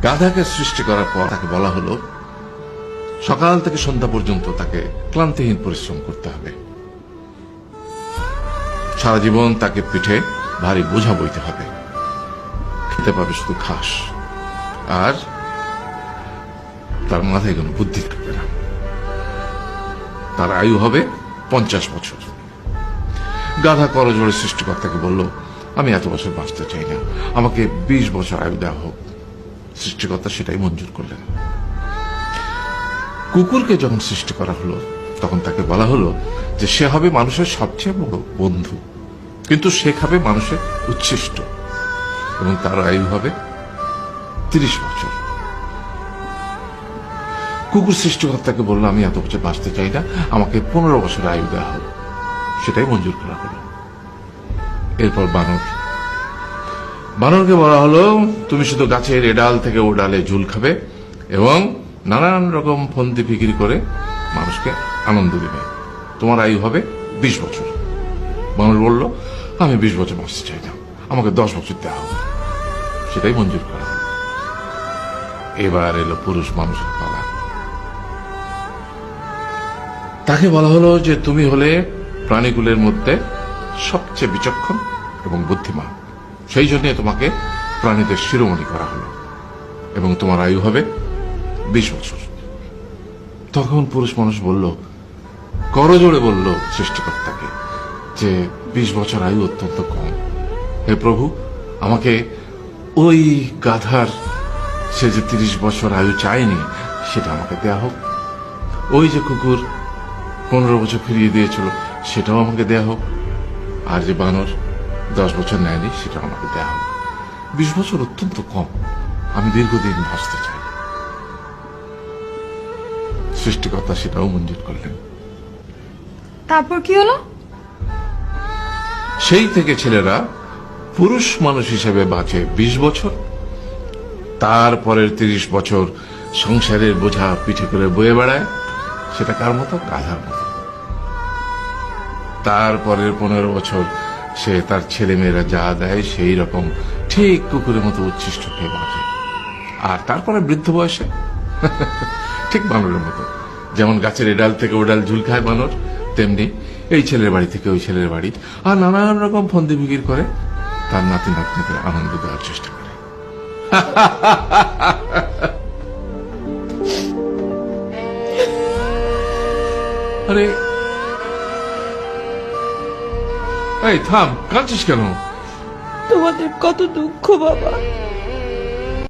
গাধাকে সৃষ্টি করার পর তাকে বলা হলো সকাল থেকে সন্ধ্যা পর্যন্ত তাকে ক্লান্তিহীন পরিশ্রম করতে হবে, সারা জীবন তাকে পিঠে ভারী বোঝা বইতে হবে, খেতে পাবে শুধু ঘাস, আর তার মাথায় কোনো বুদ্ধি থাকবে না। তার আয়ু হবে 50 বছর। গাধা করজোড়ে সৃষ্টিকর্তাকে বলল, আমি এত বছর বাঁচতে চাই না, আমাকে 20 বছর আয়ু দেওয়া হোক। সৃষ্টিকর্তা সেটাই মঞ্জুর করলেন। কুকুরকে যখন সৃষ্টি করা হলো তখন তাকে বলা হলো যে সে হবে মানুষের সবচেয়ে বড় বন্ধু, কিন্তু সে খাবে মানুষের উচ্ছিষ্ট, এবং তার আয়ু হবে 30 বছর। কুকুর সৃষ্টিকর্তাকে বলল, আমি এত বছর বাঁচতে চাই না, আমাকে 15 বছর আয়ু দেওয়া হোক। সেটাই মঞ্জুর করা হলো। এরপর বানরকে বলা হলো, তুমি শুধু গাছের এ ডাল থেকে ও ডালে ঝুল খাবে এবং নানান রকম ফন্দি বিক্রি করে মানুষকে আনন্দ দেবে, তোমার আয়ু হবে 20 বছর। বানর বলল, আমি 20 বছর বাঁচতে চাই না, আমাকে 10 বছর দেওয়া হবে। সেটাই মঞ্জুর করা হলো। এবার এলো পুরুষ মানুষের পালা। তাকে বলা হলো যে তুমি হলে প্রাণীগুলোর মধ্যে সবচেয়ে বিচক্ষণ এবং বুদ্ধিমান, সেই জন্য তোমাকে প্রাণীদের শিরোমণি করা হলো এবং তোমার আয়ু হবে 20 বছর। তখন পুরুষ মানুষ বলল, করজোড়ে বলল সৃষ্টিকর্তাকে যে 20 বছর আয়ু অত্যন্ত কম, হে প্রভু, আমাকে ওই গাধার সে যে 30 বছর আয়ু চায়নি সেটা আমাকে দেয়া হোক, ওই যে কুকুর 15 বছর ফিরিয়ে দিয়েছিল সেটাও আমাকে দেয়া হোক, আর যে বানর 10 বছর নেয়নি সেটাও আমাকে দেয়া হোক। 20 বছর অত্যন্ত কম, আমি দীর্ঘদিন বাঁচতে চাই। সৃষ্টিকর্তা সেটাও মঞ্জুর করলেন। তারপর কি হলো? সেই থেকে ছেলেরা পুরুষ মানুষ হিসেবে বাঁচে 20 বছর, তারপরের 30 বছর সংসারের বোঝা পিঠে করে বয়ে বেড়ায়, সেটা কার মতো? গাধার মতো। তারপরের 15 বছর সে তার ছেলে মেয়েরা যা দেয় সেই রকম ঠিক কুকুরের মতো উচ্ছিষ্ট খেয়ে বাঁচে। আর তারপরে বৃদ্ধ বয়সে ঠিক বানরের মতো, যেমন গাছের এডাল থেকে ওডাল ঝুল খায় বানর, তেমনি এই ছেলের বাড়ি থেকে ওই ছেলের বাড়ি, আর নানান রকম ফন্দি বিক্রি করে তার নাতি নাতনিদের আনন্দ দেওয়ার চেষ্টা করে। আরে এই থাম, কাঁদছিস কেন? তোমাদের কত দুঃখ বাবা।